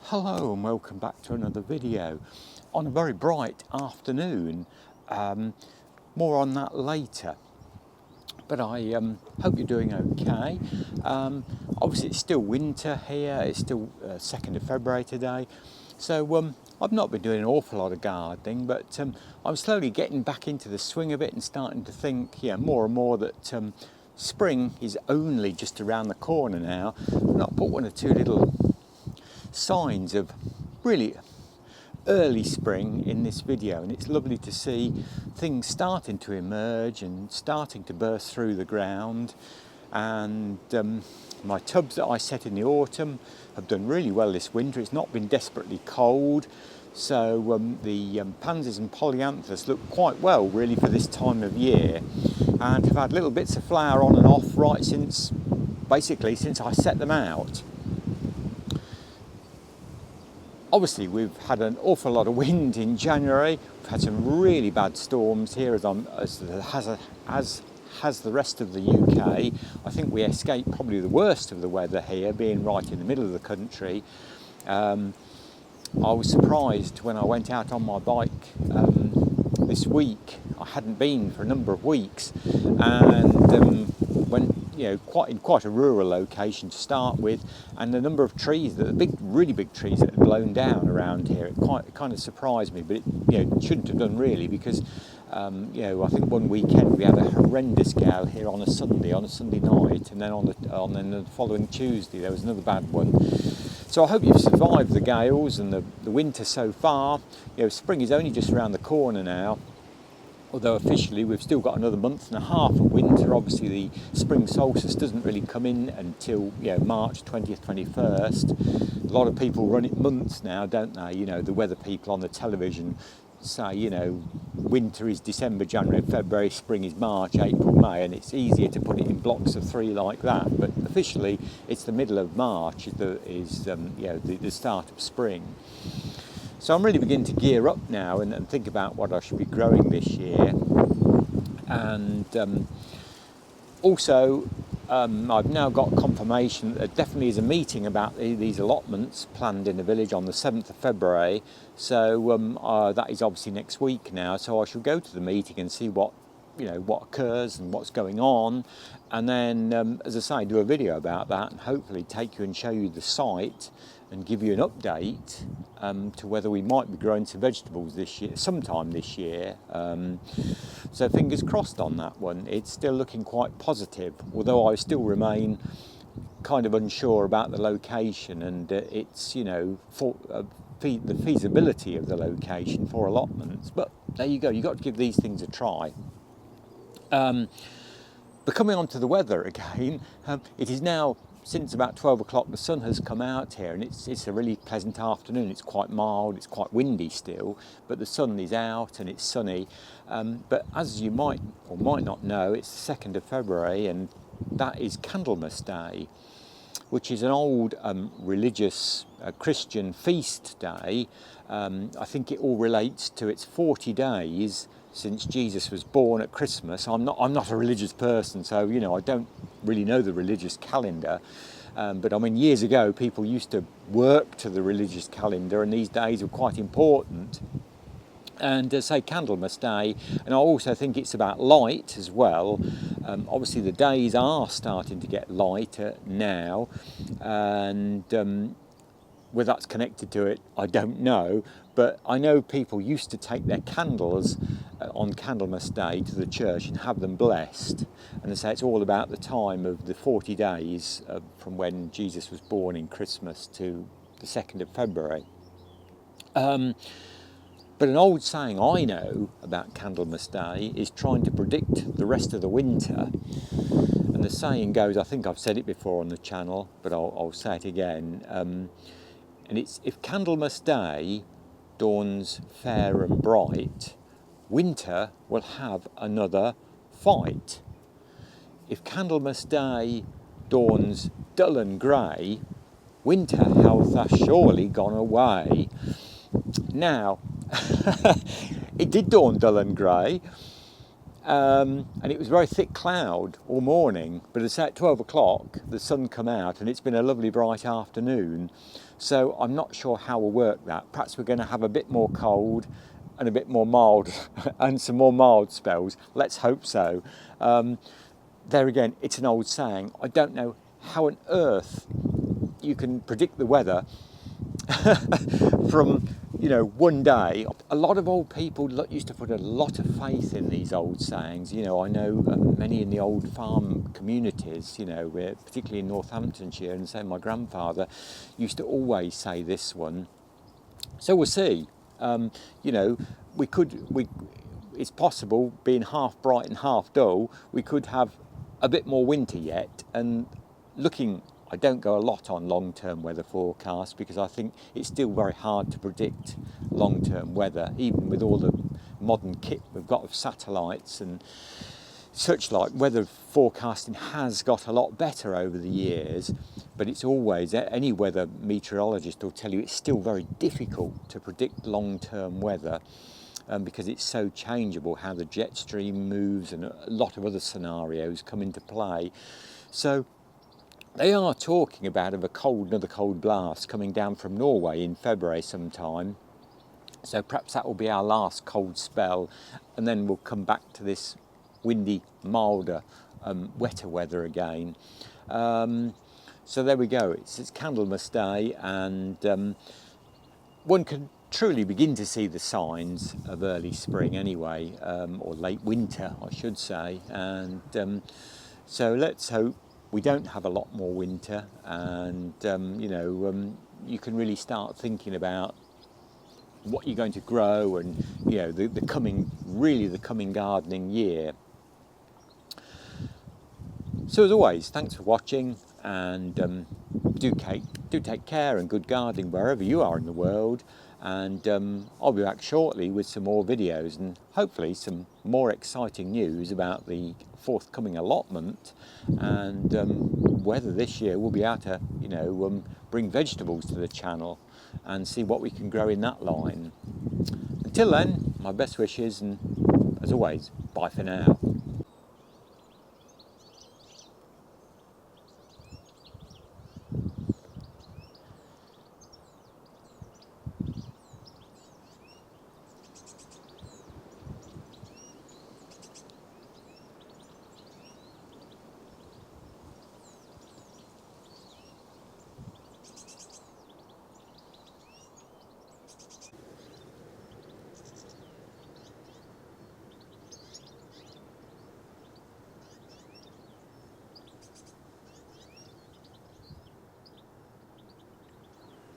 Hello and welcome back to another video on a very bright afternoon. More on that later, but I hope you're doing okay. Obviously it's still winter here, it's still 2nd of February today, so I've not been doing an awful lot of gardening, but I'm slowly getting back into the swing of it and starting to think more and more that spring is only just around the corner now. And I'll put one or two little signs of really early spring in this video, and it's lovely to see things starting to emerge and starting to burst through the ground. And my tubs that I set in the autumn have done really well this winter. It's not been desperately cold, so the pansies and polyanthus look quite well really for this time of year, and have had little bits of flower on and off right since I set them out. Obviously, we've had an awful lot of wind in January. We've had some really bad storms here, as has the rest of the UK. I think we escaped probably the worst of the weather here, being right in the middle of the country. I was surprised when I went out on my bike this week. I hadn't been for a number of weeks, and went in quite a rural location to start with, and the number of trees, really big trees that had blown down around here, it kind of surprised me, but it shouldn't have done really, because I think one weekend we had a horrendous gale here on a Sunday night, and then on the following Tuesday there was another bad one. So I hope you've survived the gales and the winter so far. Spring is only just around the corner now, although officially we've still got another month and a half of winter. Obviously the spring solstice doesn't really come in until March 20th, 21st. A lot of people run it months now, don't they? The weather people on the television say, winter is December, January, February, spring is March, April, May, and it's easier to put it in blocks of 3 like that. But officially it's the middle of March the start of spring. So I'm really beginning to gear up now and think about what I should be growing this year. And also I've now got confirmation that there definitely is a meeting about these allotments planned in the village on the 7th of February. So that is obviously next week now. So I shall go to the meeting and see what occurs and what's going on, and then as I say, do a video about that and hopefully take you and show you the site and give you an update to whether we might be growing some vegetables this year, sometime this year. So fingers crossed on that one. It's still looking quite positive, although I still remain kind of unsure about the location and it's for the feasibility of the location for allotments. But there you go, you've got to give these things a try. But coming on to the weather again, it is now, since about 12 o'clock, the sun has come out here, and it's a really pleasant afternoon. It's quite mild, it's quite windy still, but the sun is out and it's sunny. But as you might or might not know, it's the 2nd of February, and that is Candlemas Day, which is an old religious Christian feast day. I think it all relates to its 40 days since Jesus was born at Christmas. I'm not a religious person, so I don't really know the religious calendar. But I mean, years ago people used to work to the religious calendar, and these days are quite important. And say Candlemas Day, and I also think it's about light as well. Obviously the days are starting to get lighter now, and whether that's connected to it, I don't know. But I know people used to take their candles on Candlemas Day to the church and have them blessed. And they say it's all about the time of the 40 days from when Jesus was born in Christmas to the 2nd of February. But an old saying I know about Candlemas Day is trying to predict the rest of the winter. And the saying goes, I think I've said it before on the channel, but I'll say it again. And it's, if Candlemas Day dawns fair and bright, winter will have another fight. If Candlemas Day dawns dull and grey, winter hath surely gone away. Now, it did dawn dull and grey, And it was very thick cloud all morning, but it's at 12 o'clock the sun come out and it's been a lovely bright afternoon. So I'm not sure how we'll work that. Perhaps we're going to have a bit more cold and a bit more mild and some more mild spells. Let's hope so. There again, it's an old saying. I don't know how on earth you can predict the weather from, you know, one day. A lot of old people used to put a lot of faith in these old sayings. You know, I know many in the old farm communities, you know, particularly in Northamptonshire, and so my grandfather used to always say this one. So we'll see. You know, it's possible, being half bright and half dull, we could have a bit more winter yet. And I don't go a lot on long-term weather forecasts because I think it's still very hard to predict long-term weather, even with all the modern kit we've got of satellites and such like. Weather forecasting has got a lot better over the years, but it's always, any weather meteorologist will tell you, it's still very difficult to predict long-term weather because it's so changeable, how the jet stream moves and a lot of other scenarios come into play. So they are talking about another cold blast coming down from Norway in February sometime. So perhaps that will be our last cold spell, and then we'll come back to this windy, milder, wetter weather again. So there we go. It's Candlemas Day, and one can truly begin to see the signs of early spring anyway, or late winter, I should say. And so let's hope we don't have a lot more winter, and you know, you can really start thinking about what you're going to grow, and you know, the coming gardening year. So as always, thanks for watching, and do take care, and good gardening wherever you are in the world. And I'll be back shortly with some more videos and hopefully some more exciting news about the forthcoming allotment, and whether this year we'll be able to, you know, bring vegetables to the channel and see what we can grow in that line. Until then, my best wishes, and as always, bye for now.